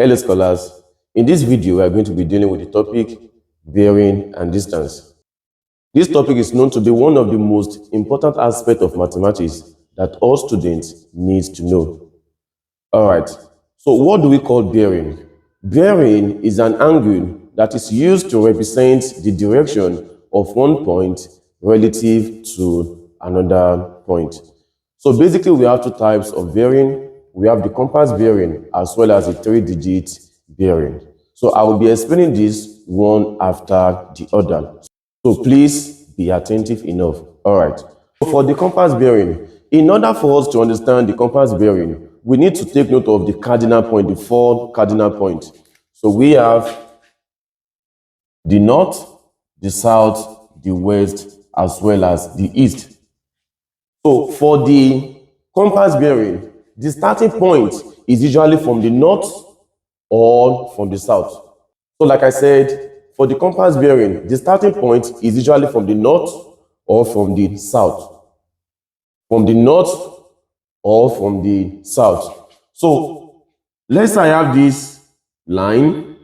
Hello scholars, in this video we are going to be dealing with the topic bearing and distance. This topic is known to be one of the most important aspects of mathematics that all students need to know. Alright, so what do we call bearing? Bearing is an angle that is used to represent the direction of one point relative to another point. So basically we have two types of bearing. We have the compass bearing as well as the 3-digit bearing. So I will be explaining this one after the other. So please be attentive enough. All right. So for the compass bearing, in order for us to understand the compass bearing, we need to take note of the cardinal point, the 4 cardinal points. So we have the north, the south, the west, as well as the east. So for the compass bearing, the starting point is usually from the north or from the south. So like I said, for the compass bearing, the starting point is usually from the north or from the south. From the north or from the south. So let's say I have this line.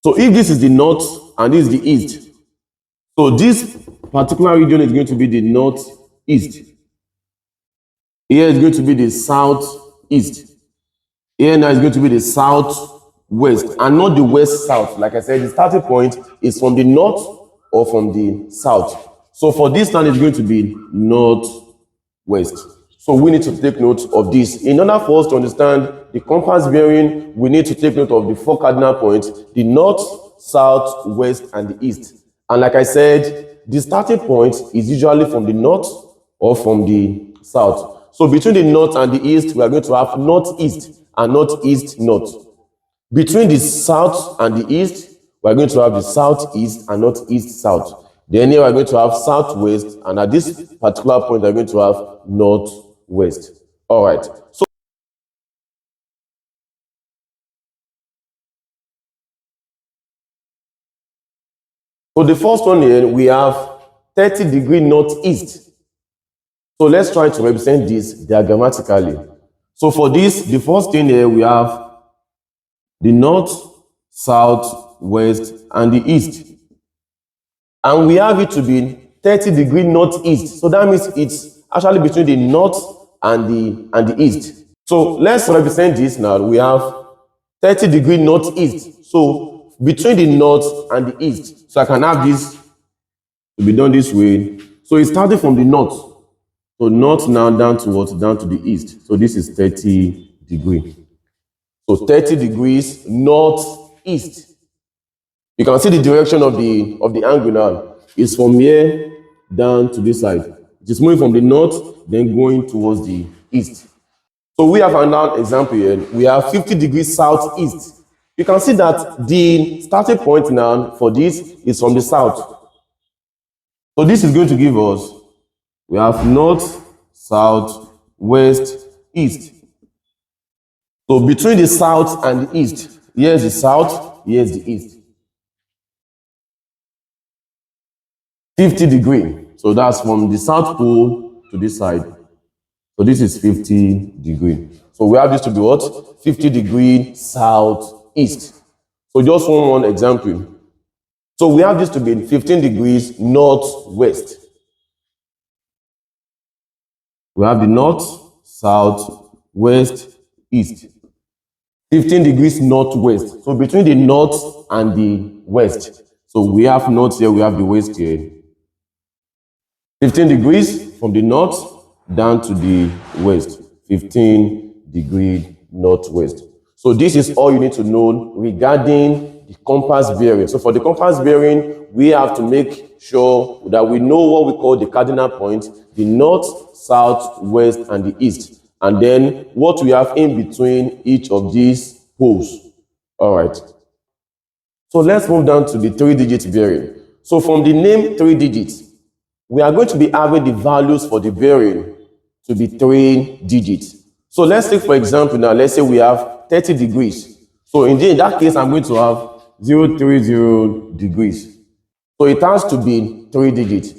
So if this is the north and this is the east, so this particular region is going to be the northeast. Here is going to be the southeast. Here now is going to be the southwest and not the west-south. Like I said, the starting point is from the north or from the south. So for this time, it's going to be northwest. So we need to take note of this. In order for us to understand the compass bearing, we need to take note of the 4 cardinal points, the north, south, west, and the east. And like I said, the starting point is usually from the north or from the south. So between the north and the east, we are going to have northeast and northeast north. Between the south and the east, we are going to have the southeast and northeast south. Then here we are going to have southwest, and at this particular point, we are going to have northwest. All right. So the first one here, we have 30° northeast. So let's try to represent this diagrammatically. So for this, the first thing here, we have the north, south, west, and the east. And we have it to be 30° northeast. So that means it's actually between the north and the east. So let's represent this now. We have 30° northeast. So between the north and the east. So I can have this to be done this way. So it's starting from the north. So north now down to what? Down to the east. So this is 30°. So 30 degrees northeast. You can see the direction of the angle now. It's from here down to this side. It is moving from the north, then going towards the east. So we have another example here. We have 50° southeast. You can see that the starting point now for this is from the south. So this is going to give us, we have north, south, west, east. So between the south and the east, here's the south, here's the east. 50°. So that's from the south pole to this side. So this is 50°. So we have this to be what? 50° southeast. So just one example. So we have this to be 15° northwest. We have the north, south, west, east. 15° northwest. So between the north and the west. So we have north here, we have the west here. 15° from the north down to the west. 15° northwest. So this is all you need to know regarding the compass bearing. So for the compass bearing, we have to make sure that we know what we call the cardinal points, the north, south, west, and the east. And then what we have in between each of these poles. All right. So let's move down to the 3-digit bearing. So from the name 3 digits, we are going to be having the values for the bearing to be 3 digits. So let's take, for example, now, let's say we have 30°. So in that case, I'm going to have 030°. So it has to be 3 digits.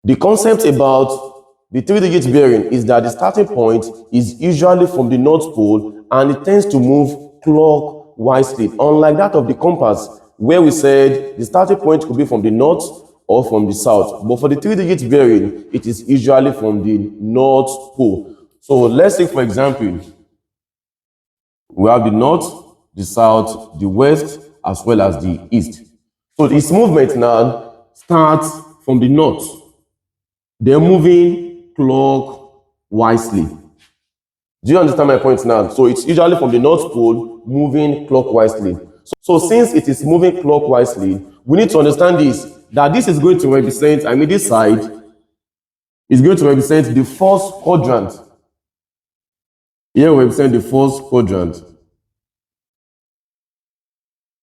The concept about the 3-digit bearing is that the starting point is usually from the North Pole and it tends to move clockwise, unlike that of the compass, where we said the starting point could be from the north or from the south. But for the 3-digit bearing, it is usually from the North Pole. So let's take, for example, we have the north, the south, the west, as well as the east. So its movement now starts from the north. They're moving clockwise. Do you understand my point now? So it's usually from the North Pole moving clockwise. So since it is moving clockwise, we need to understand this, that this is going to represent, this side is going to represent the first quadrant. Here we represent the first quadrant.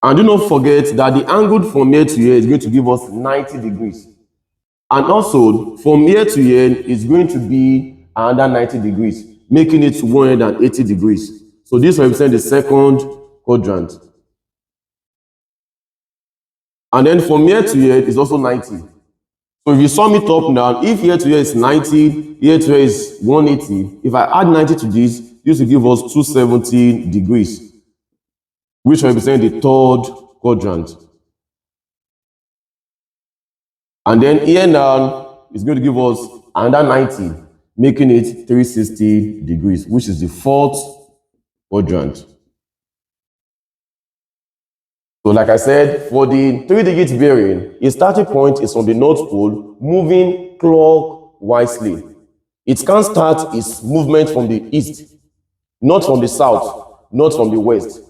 And do not forget that the angle from here to here is going to give us 90 degrees. And also, from here to here is going to be another 90 degrees, making it 180 degrees. So this represents the second quadrant. And then from here to here is also 90. So if you sum it up now, if here to here is 90, here to here is 180, if I add 90 to this will give us 270 degrees, which represents the third quadrant. And then here now is going to give us another 90, making it 360 degrees, which is the fourth quadrant. So like I said, for the 3-digit bearing, its starting point is from the North Pole, moving clockwise. It can start its movement from the east, not from the south, not from the west.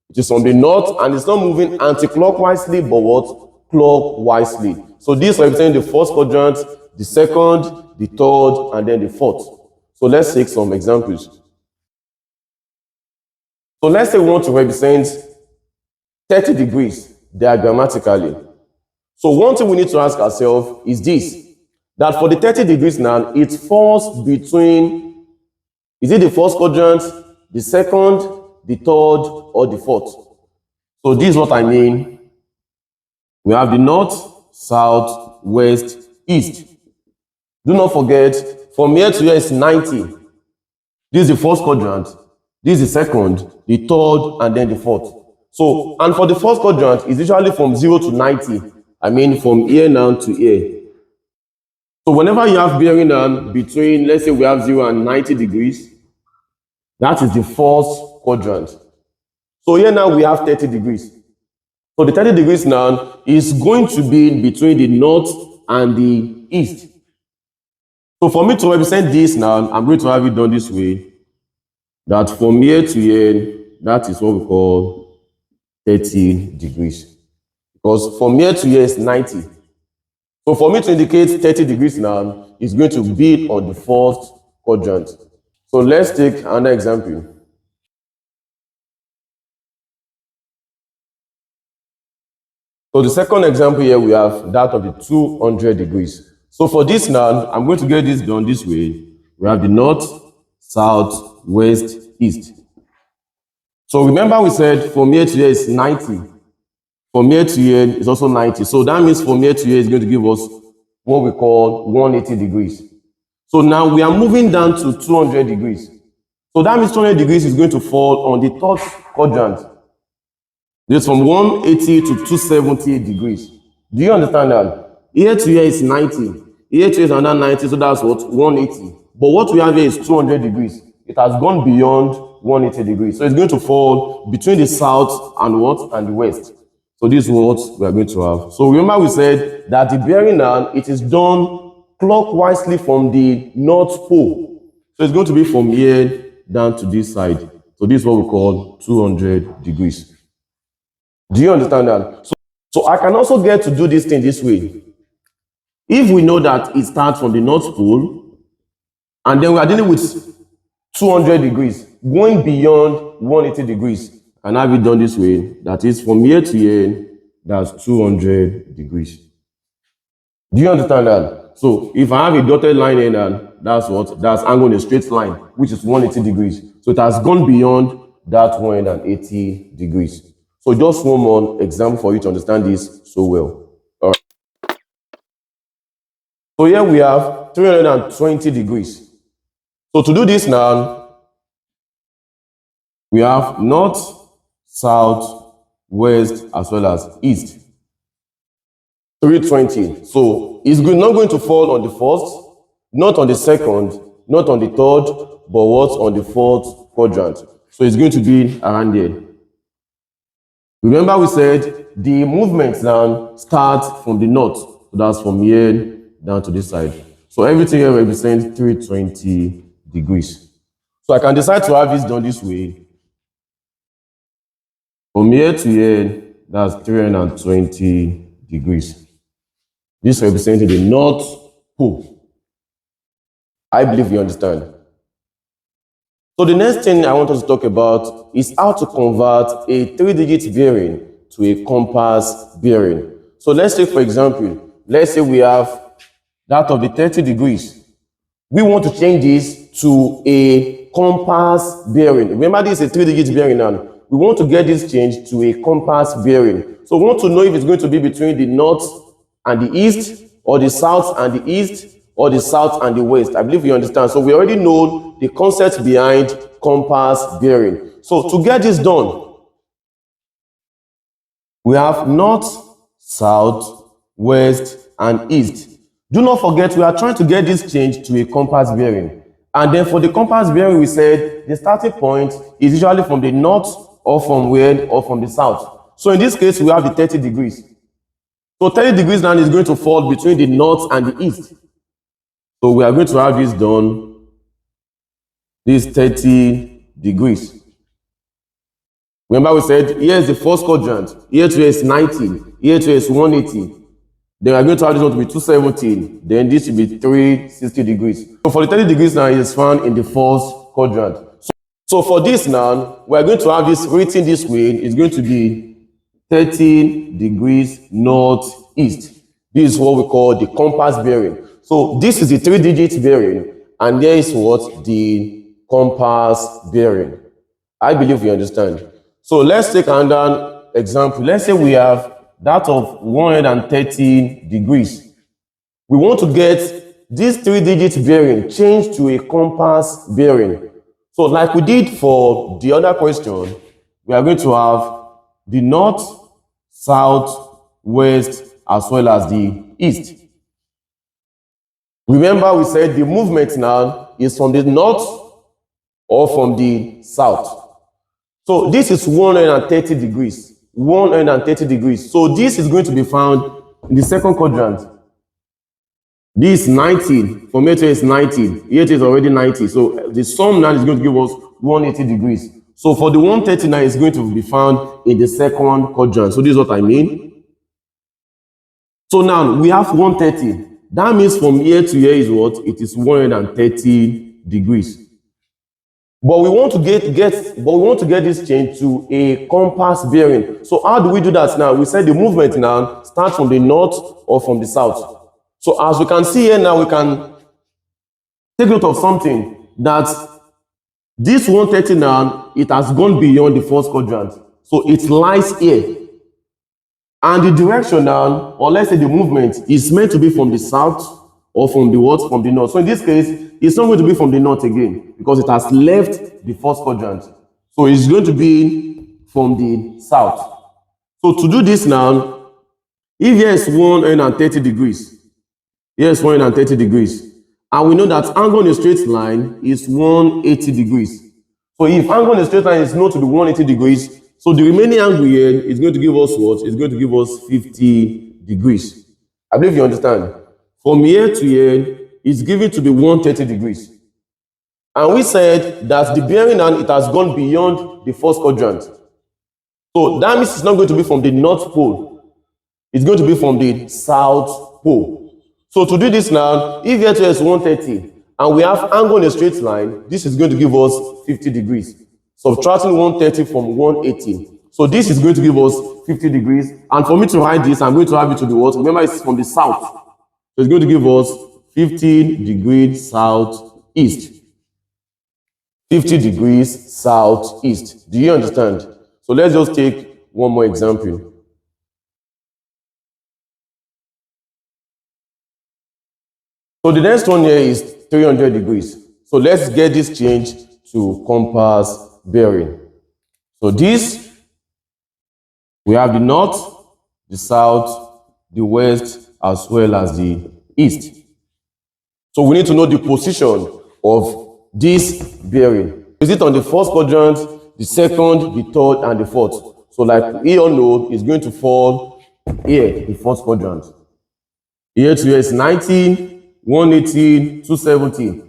It is from the north and it's not moving anti-clockwise, but what? Clockwise. So this represents the first quadrant, the second, the third, and then the fourth. So let's take some examples. So let's say we want to represent 30 degrees diagrammatically. So one thing we need to ask ourselves is this, that for the 30 degrees now, it falls between, is it the first quadrant, the second, the third, or the fourth? So this is what I mean. We have the north, south, west, east. Do not forget, from here to here is 90. This is the first quadrant, this is the second, the third, and then the fourth. So, and for the first quadrant, it's usually from 0 to 90. From here now to here. So whenever you have bearing on between, let's say we have 0 and 90 degrees, that is the first quadrant. So here now we have 30 degrees. So the 30 degrees now is going to be between the north and the east. So for me to represent this now, I'm going to have it done this way, that from here to here, that is what we call 30 degrees. Because from here to here is 90. So for me to indicate 30 degrees now, it's going to be on the first quadrant. So let's take another example. So the second example here, we have that of the 200 degrees. So for this now, I'm going to get this done this way. We have the north, south, west, east. So remember we said from here to here is 90. From here to here is also 90. So that means from here to here is going to give us what we call 180 degrees. So now we are moving down to 200 degrees. So that means 200 degrees is going to fall on the third quadrant. It's from 180 to 270 degrees. Do you understand that? Here to here is 90. Here to here is another 90, so that's what? 180. But what we have here is 200 degrees. It has gone beyond 180 degrees. So it's going to fall between the south and what? And the west. So this is what we are going to have. So remember we said that the bearing now, it is done clockwise from the North Pole. So it's going to be from here down to this side. So this is what we call 200 degrees. Do you understand that? So I can also get to do this thing this way. If we know that it starts from the North Pole, and then we are dealing with 200 degrees, going beyond 180 degrees, and have it done this way, that is from here to here, that's 200 degrees. Do you understand that? So if I have a dotted line here, then that's what? That's angle in a straight line, which is 180 degrees. So it has gone beyond that 180 degrees. So just one more example for you to understand this so well. So here we have 320 degrees. So to do this now, we have north, south, west, as well as east. 320. So it's not going to fall on the first, not on the second, not on the third, but what on the fourth quadrant. So it's going to be around there. Remember we said the movement now starts from the north. So that's from here down to this side. So everything here represents 320 degrees. So I can decide to have this done this way. From here to here, that's 320 degrees. This represents the North Pole. I believe you understand. So the next thing I want us to talk about is how to convert a 3-digit bearing to a compass bearing. So let's say, for example, let's say we have that of the 30 degrees. We want to change this to a compass bearing. Remember, this is a 3-digit bearing now. We want to get this changed to a compass bearing. So we want to know if it's going to be between the north and the east, or the south and the east, or the south and the west. I believe you understand. So we already know the concept behind compass bearing. So to get this done, we have north, south, west, and east. Do not forget, we are trying to get this changed to a compass bearing. And then for the compass bearing, we said the starting point is usually from the north, or from where, or from the south. So in this case, we have the 30 degrees. So 30 degrees now is going to fall between the north and the east. So we are going to have this done, this 30 degrees. Remember we said, here is the first quadrant, here to is 90, here to is 180. Then we are going to have this one to be 217, then this will be 360 degrees. So for the 30 degrees now, it is found in the first quadrant. So for this now, we are going to have this written this way. It's going to be 30 degrees northeast. This is what we call the compass bearing. So this is the 3-digit bearing, and there is what? The compass bearing. I believe you understand. So let's take another example. Let's say we have that of 130 degrees. We want to get this 3-digit bearing changed to a compass bearing. So like we did for the other question, we are going to have the north, south, west, as well as the east. Remember we said the movement now is from the north or from the south. So this is 130 degrees. 130 degrees. So this is going to be found in the second quadrant. This is 90. From here to is 90. Here it is already 90. So the sum now is going to give us 180 degrees. So for the 139 is going to be found in the second quadrant. So this is what I mean. So now we have 130. That means from here to here is what? It is 130 degrees. But we want to get this change to a compass bearing. So how do we do that now? We said the movement now starts from the north or from the south. So as we can see here now, we can take note of something, that this 130 now, it has gone beyond the first quadrant. So it lies here. And the direction now, or let's say the movement, is meant to be from the south or from the what? From the north. So in this case, it's not going to be from the north again, because it has left the first quadrant. So it's going to be from the south. So to do this now, if here is 130 degrees, here is 130 degrees, and we know that angle in a straight line is 180 degrees. So if angle in a straight line is known to be 180 degrees, so the remaining angle here is going to give us what? It's going to give us 50 degrees. I believe you understand. From here to here, it's given to be 130 degrees. And we said that the bearing now, it has gone beyond the first quadrant. So that means it's not going to be from the North Pole. It's going to be from the South Pole. So to do this now, if here is 130, and we have angle in a straight line, this is going to give us 50 degrees. Subtracting 130 from 180. So this is going to give us 50 degrees. And for me to write this, I'm going to have it to the what? Remember, it's from the south. So it's going to give us 50 degrees southeast. 50 degrees southeast. Do you understand? So let's just take one more example. So the next one here is 300 degrees. So let's get this change to compass bearing. So this, we have the north, the south, the west, as well as the east. So we need to know the position of this bearing. Is it on the first quadrant, the second, the third, and the fourth? So like we all know, it's going to fall here, the first quadrant. Here to here is 19, 118, 270,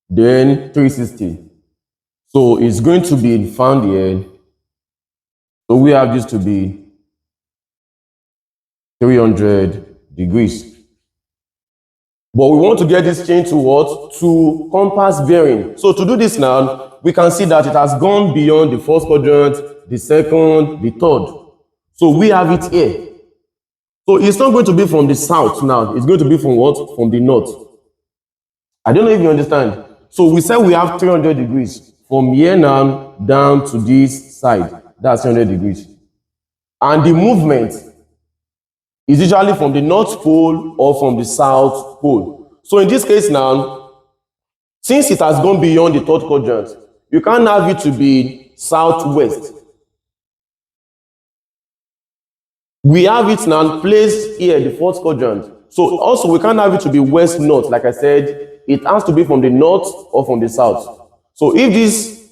then 360. So it's going to be found here. So we have this to be 300 degrees. But we want to get this change to what? To compass bearing. So to do this now, we can see that it has gone beyond the first quadrant, the second, the third. So we have it here. So it's not going to be from the south now. It's going to be from what? From the north. I don't know if you understand. So we said we have 300 degrees. From here now down to this side. That's 300 degrees. And the movement is usually from the north pole or from the south pole. So in this case now, since it has gone beyond the third quadrant, you can't have it to be southwest. We have it now placed here, the fourth quadrant. So also we can't have it to be west-north. Like I said, it has to be from the north or from the south. So if this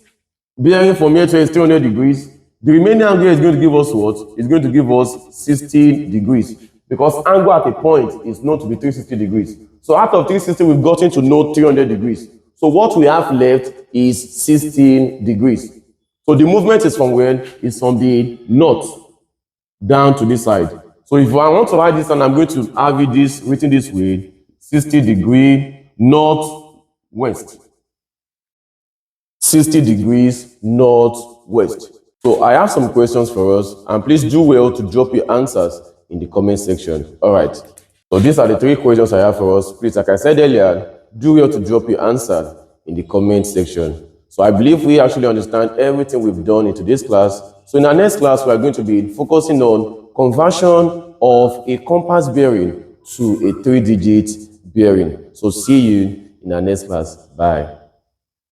bearing from here to here is 300 degrees, the remaining angle here is going to give us what? It's going to give us 60 degrees. Because angle at a point is known to be 360 degrees. So out of 360, we've gotten to know 300 degrees. So what we have left is 16 degrees. So the movement is from where? It's from the north down to this side. So if I want to write this, and I'm going to have it written this way, 60 degree northwest. 60 degrees northwest. So I have some questions for us, and please do well to drop your answers in the comment section. All right. So these are the 3 questions I have for us. Please, like I said earlier, do well to drop your answer in the comment section. So I believe we actually understand everything we've done in today's class. So in our next class, we are going to be focusing on conversion of a compass bearing to a 3-digit bearing. So see you in our next class. Bye.